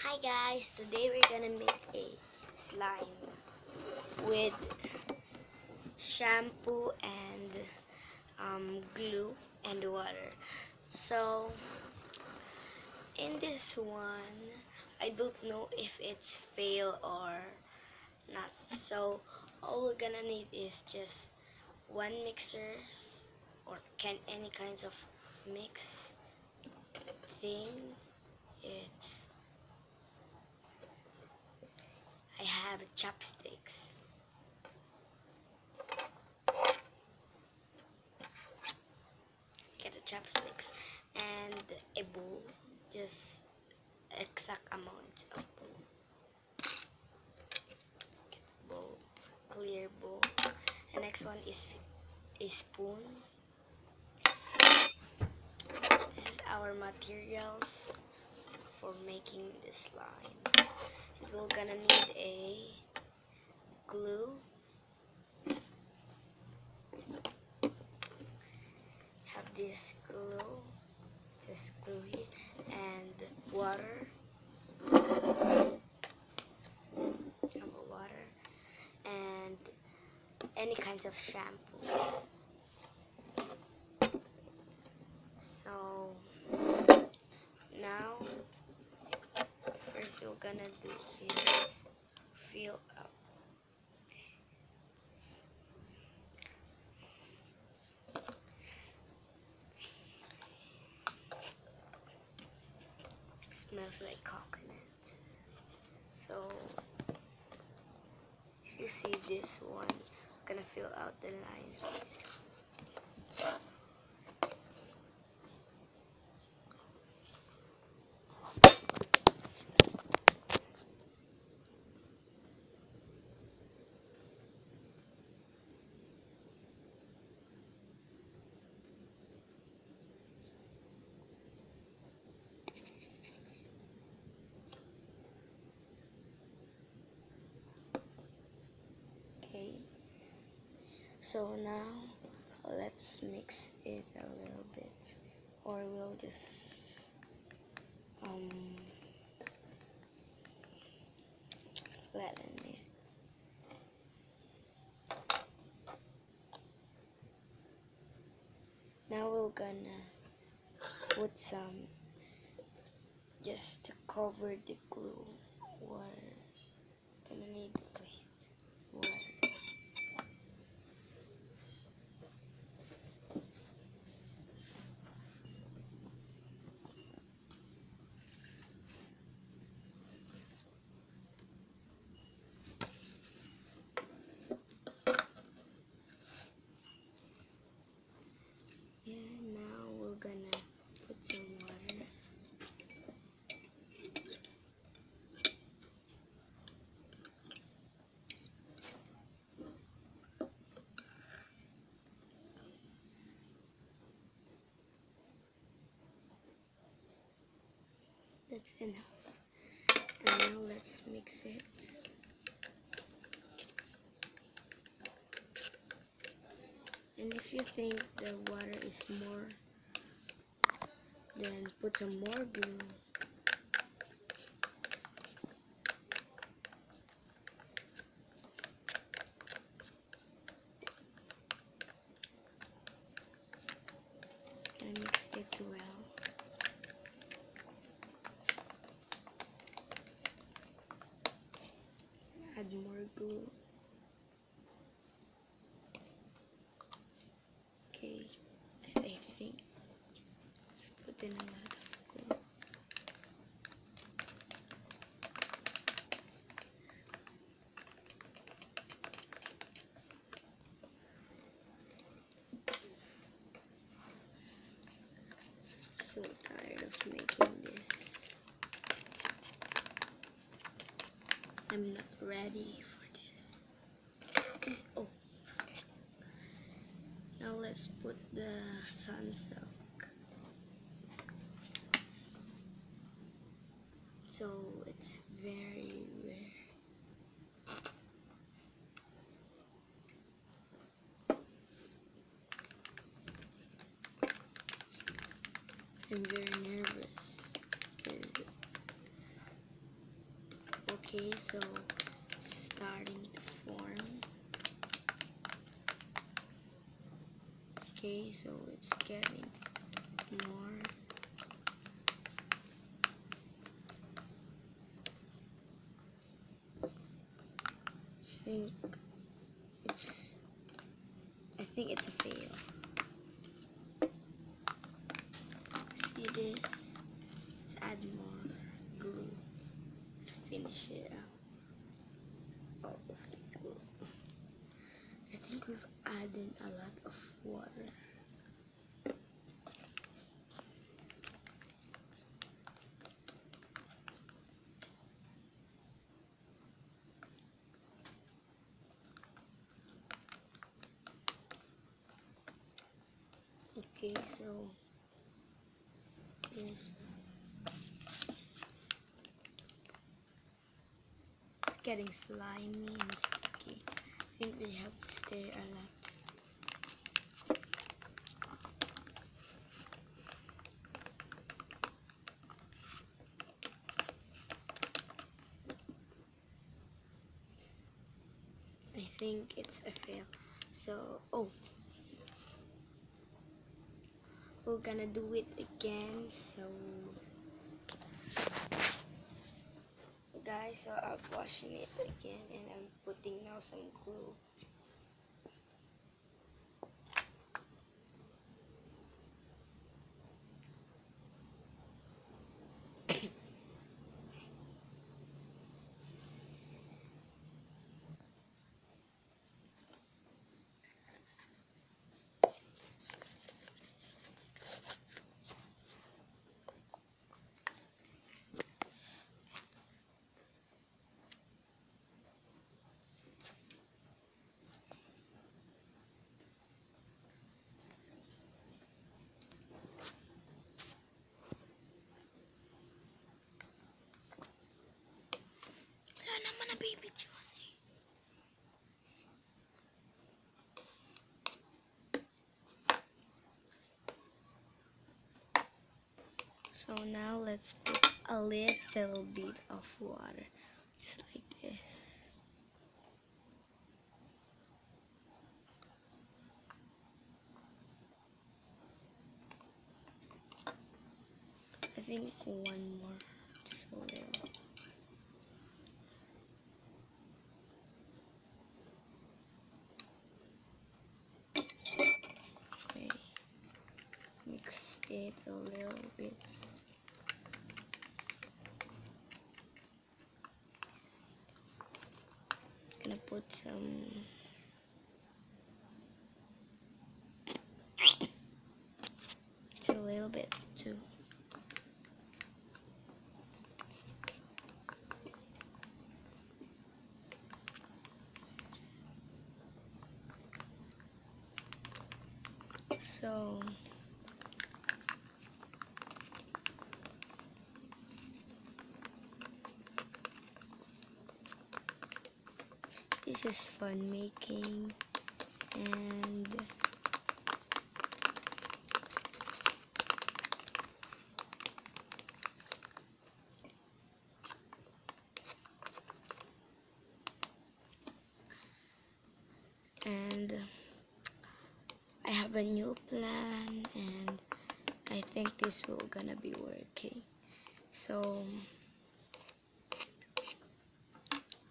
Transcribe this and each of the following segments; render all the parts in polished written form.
Hi guys, today we're gonna make a slime with shampoo and glue and water. So in this one, I don't know if it's fail or not. So all we're gonna need is just one mixers or any kinds of mix thing. It's I have chopsticks. Get the chopsticks and a bowl, just exact amount of bowl, clear bowl. The next one is a spoon. This is our materials for making this slime. And we're gonna need a glue, have this glue, just glue here, and water, and any kinds of shampoo. So now first we're gonna do is fill up. Smells like coconut. So if you see this one, I'm gonna fill out the line of this. Okay, so now let's mix it a little bit, or we'll just flatten it. Now we're gonna put some, just to cover the glue, water. Gonna need water. And now we're gonna put some water. That's enough. And now let's mix it. And if you think the water is more, then put some more glue. And mix it well. Add more glue. Okay, as I think, put in a lot of glue. So tired of making this. I'm not ready for this. Oh, now let's put the sunsilk. So it's very rare. I'm very nervous because Okay, so it's starting to form. Okay, so it's getting more. I think it's a fail. See this? Let's add more glue to finish it out. All of the glue. I think we've added a lot of water. Okay, so it's getting slimy and sticky. I think we have to stir a lot. I think it's a fail. So, we're gonna do it again. So, guys, so I'm washing it again and I'm putting now some glue. Wala naman na baby John. So now let's put a little bit of water, just like this. I think one more, just a little. Okay, mix it a little bit. Gonna put some just a little bit too. So this is fun making, and I have a new plan, and I think this will gonna be working. So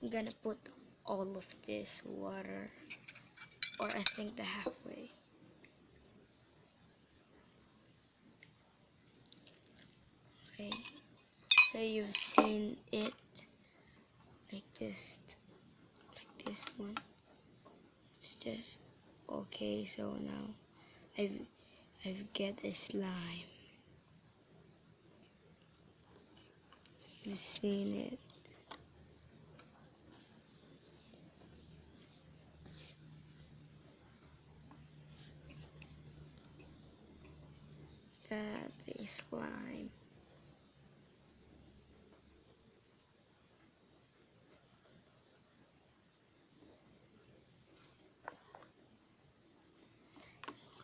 I'm gonna put all of this water, or I think the halfway. Okay, so you've seen it like this one. It's just okay. So now I've get a slime. You've seen it. That is slime.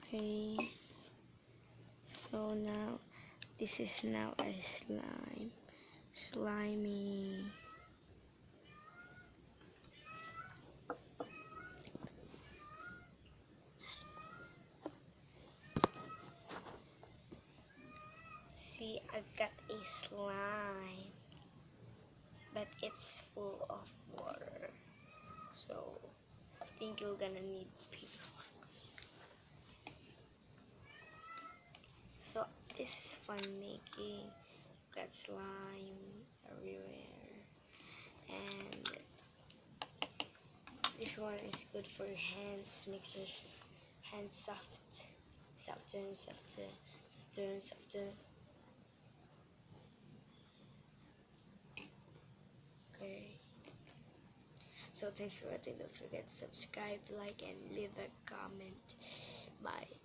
Okay, so now this is now a slimy got a slime, but it's full of water. So I think you're gonna need paper. So this is fun making. Got slime everywhere, and this one is good for your hands. Makes your hands softer and softer. Okay. So thanks for watching. Don't forget to subscribe, like, and leave a comment. Bye.